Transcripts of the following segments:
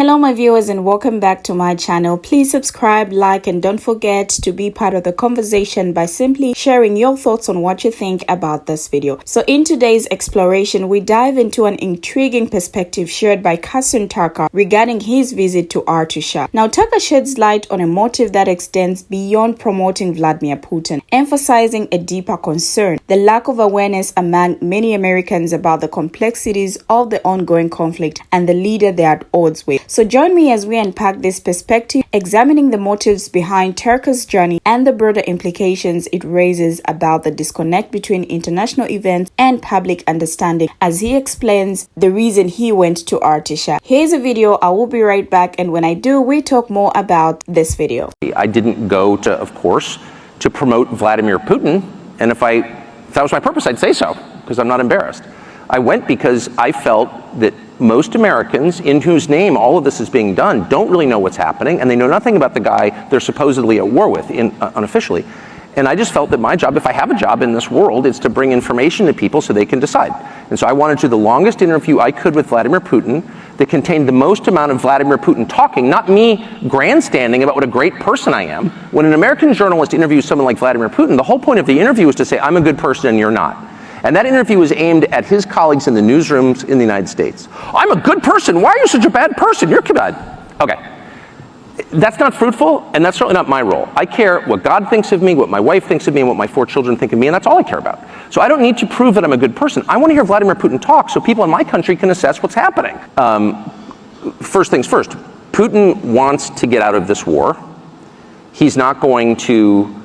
Hello my viewers and welcome back to my channel. Please subscribe, like, and don't forget to be part of the conversation by simply sharing your thoughts on what you think about this video. So in today's exploration, we dive into an intriguing perspective shared by Carlson regarding his visit to Artusha. Now Tucker sheds light on a motive that extends beyond promoting Vladimir Putin, emphasizing a deeper concern: the lack of awareness among many Americans about the complexities of the ongoing conflict and the leader they are at odds with. So join me as we unpack this perspective, examining the motives behind Tucker's journey and the broader implications it raises about the disconnect between international events and public understanding, as he explains the reason he went to Artusha. Here's a video. I will be right back, and when I do, we talk more about this video. I didn't go to, of course, to promote Vladimir Putin, and if that was my purpose, I'd say so, because I'm not embarrassed. I went because I felt that most Americans, in whose name all of this is being done, don't really know what's happening, and they know nothing about the guy they're supposedly at war with unofficially. And I just felt that my job, if I have a job in this world, is to bring information to people so they can decide. And so I wanted to do the longest interview I could with Vladimir Putin that contained the most amount of Vladimir Putin talking, not me grandstanding about what a great person I am. When an American journalist interviews someone like Vladimir Putin, the whole point of the interview is to say, I'm a good person and you're not. And that interview was aimed at his colleagues in the newsrooms in the United States. I'm a good person. Why are you such a bad person? You're bad. Okay. That's not fruitful, and that's certainly not my role. I care what God thinks of me, what my wife thinks of me, and what my 4 children think of me, and that's all I care about. So I don't need to prove that I'm a good person. I want to hear Vladimir Putin talk so people in my country can assess what's happening. First things first, Putin wants to get out of this war. He's not going to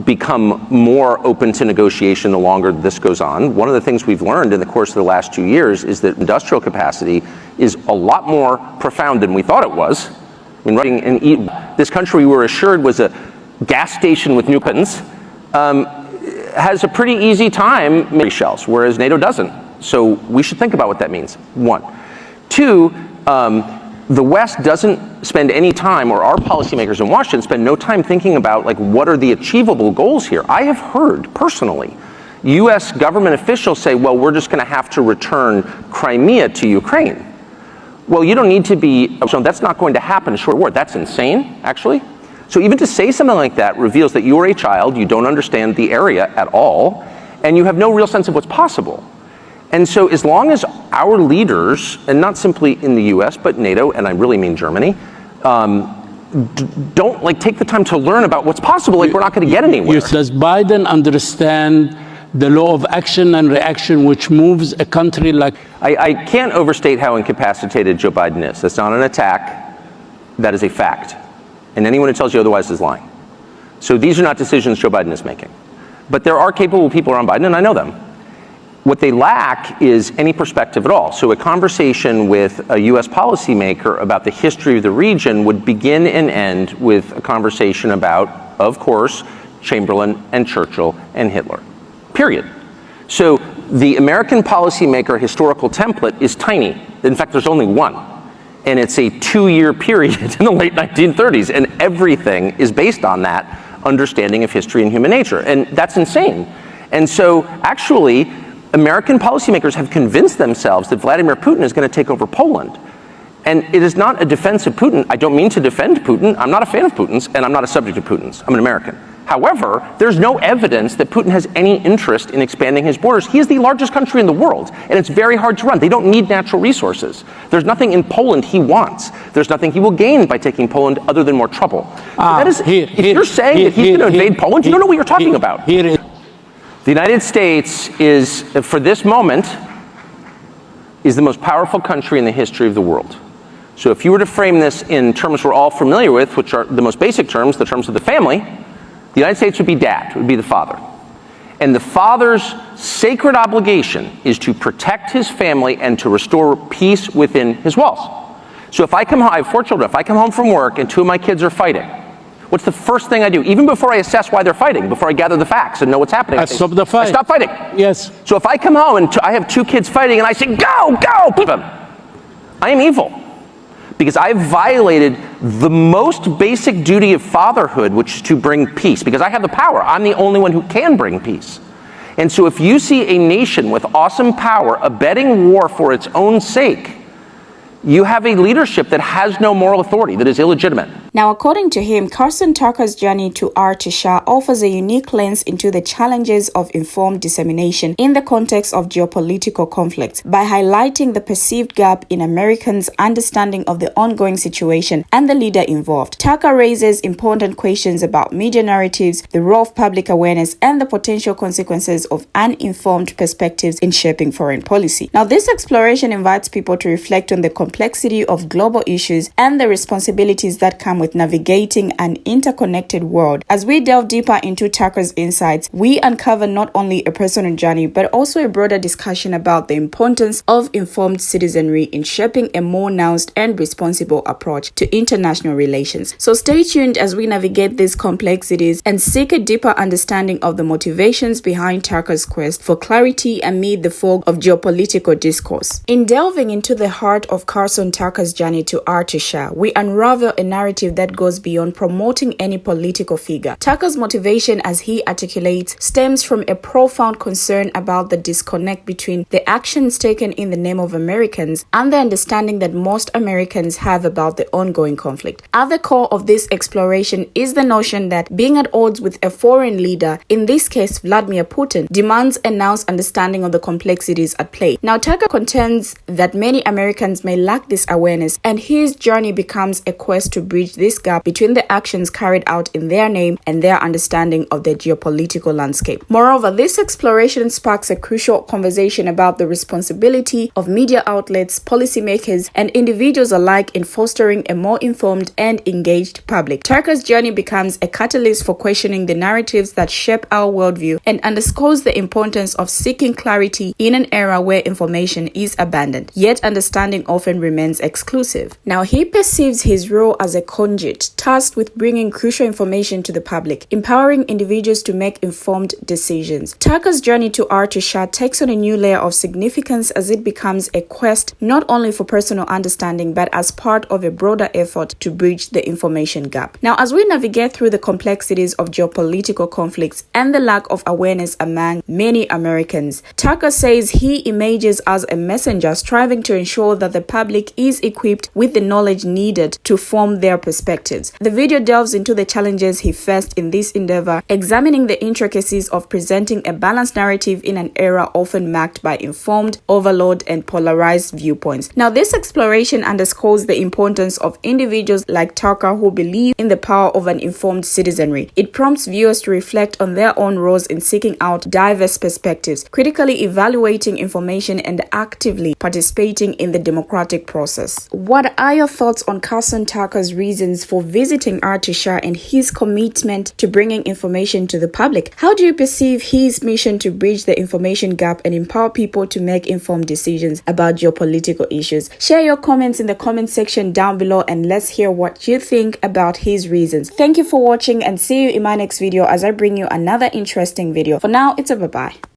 become more open to negotiation the longer this goes on. One of the things we've learned in the course of the last 2 years is that industrial capacity is a lot more profound than we thought it was. I mean, this country we were assured was a gas station with nuclear has a pretty easy time making shells, whereas NATO doesn't. So we should think about what that means, 1. 2, the West doesn't spend any time, or our policymakers in Washington spend no time thinking about, like, what are the achievable goals here. I have heard personally U.S. government officials say, well, we're just going to have to return Crimea to Ukraine. Well, you don't need to be, so that's not going to happen in short war. That's insane, actually. So even to say something like that reveals that you are a child, you don't understand the area at all, and you have no real sense of what's possible. And so as long as our leaders, and not simply in the US, but NATO, and I really mean Germany, don't take the time to learn about what's possible, we're not going to get anywhere. Does Biden understand the law of action and reaction which moves a country like... I can't overstate how incapacitated Joe Biden is. That's not an attack. That is a fact. And anyone who tells you otherwise is lying. So these are not decisions Joe Biden is making. But there are capable people around Biden, and I know them. What they lack is any perspective at all. So a conversation with a U.S. policymaker about the history of the region would begin and end with a conversation about, of course, Chamberlain and Churchill and Hitler. Period. So the American policymaker historical template is tiny. In fact, there's only one. And it's a 2-year period in the late 1930s. And everything is based on that understanding of history and human nature. And that's insane. And so actually, American policymakers have convinced themselves that Vladimir Putin is going to take over Poland. And it is not a defense of Putin. I don't mean to defend Putin. I'm not a fan of Putin's, and I'm not a subject of Putin's. I'm an American. However, there's no evidence that Putin has any interest in expanding his borders. He is the largest country in the world, and it's very hard to run. They don't need natural resources. There's nothing in Poland he wants. There's nothing he will gain by taking Poland other than more trouble. If you're saying that he's going to invade Poland, you don't know what you're talking about. The United States is, for this moment, is the most powerful country in the history of the world. So if you were to frame this in terms we're all familiar with, which are the most basic terms, the terms of the family, the United States would be dad, would be the father. And the father's sacred obligation is to protect his family and to restore peace within his walls. So if I come home, I have 4 children, if I come home from work and 2 of my kids are fighting, what's the first thing I do? Even before I assess why they're fighting, before I gather the facts and know what's happening. I stop the fight. I stop fighting. Yes. So if I come home and I have 2 kids fighting and I say, go, keep them, I am evil. Because I've violated the most basic duty of fatherhood, which is to bring peace. Because I have the power. I'm the only one who can bring peace. And so if you see a nation with awesome power abetting war for its own sake, you have a leadership that has no moral authority, that is illegitimate. Now, according to him, Carlson Tucker's journey to Shah offers a unique lens into the challenges of informed dissemination in the context of geopolitical conflicts by highlighting the perceived gap in Americans' understanding of the ongoing situation and the leader involved. Tucker raises important questions about media narratives, the role of public awareness, and the potential consequences of uninformed perspectives in shaping foreign policy. Now, this exploration invites people to reflect on the complexity of global issues and the responsibilities that come with navigating an interconnected world. As we delve deeper into Tucker's insights, we uncover not only a personal journey, but also a broader discussion about the importance of informed citizenry in shaping a more nuanced and responsible approach to international relations. So stay tuned as we navigate these complexities and seek a deeper understanding of the motivations behind Tucker's quest for clarity amid the fog of geopolitical discourse. In delving into the heart of Carlson Tucker's journey to Shah, we unravel a narrative that goes beyond promoting any political figure. Tucker's motivation, as he articulates, stems from a profound concern about the disconnect between the actions taken in the name of Americans and the understanding that most Americans have about the ongoing conflict. At the core of this exploration is the notion that being at odds with a foreign leader, in this case Vladimir Putin, demands a nuanced understanding of the complexities at play. Now, Tucker contends that many Americans may lack this awareness, and his journey becomes a quest to bridge this gap between the actions carried out in their name and their understanding of the geopolitical landscape. Moreover, this exploration sparks a crucial conversation about the responsibility of media outlets, policymakers, and individuals alike in fostering a more informed and engaged public. Tucker's journey becomes a catalyst for questioning the narratives that shape our worldview and underscores the importance of seeking clarity in an era where information is abundant, yet understanding often remains exclusive. Now, he perceives his role as a conduit tasked with bringing crucial information to the public, empowering individuals to make informed decisions. Tucker's journey to Shah takes on a new layer of significance as it becomes a quest not only for personal understanding but as part of a broader effort to bridge the information gap. Now, as we navigate through the complexities of geopolitical conflicts and the lack of awareness among many Americans, Tucker says he emerges as a messenger striving to ensure that the public is equipped with the knowledge needed to form their perspectives. The video delves into the challenges he faced in this endeavor, examining the intricacies of presenting a balanced narrative in an era often marked by informed overload and polarized viewpoints. Now, this exploration underscores the importance of individuals like Tucker who believe in the power of an informed citizenry. It prompts viewers to reflect on their own roles in seeking out diverse perspectives, critically evaluating information, and actively participating in the democratic process. What are your thoughts on Carlson Tucker's reasons for visiting Shah and his commitment to bringing information to the public? How do you perceive his mission to bridge the information gap and empower people to make informed decisions about geopolitical issues? Share your comments in the comment section down below and let's hear what you think about his reasons. Thank you for watching and see you in my next video as I bring you another interesting video. For now, it's a bye-bye.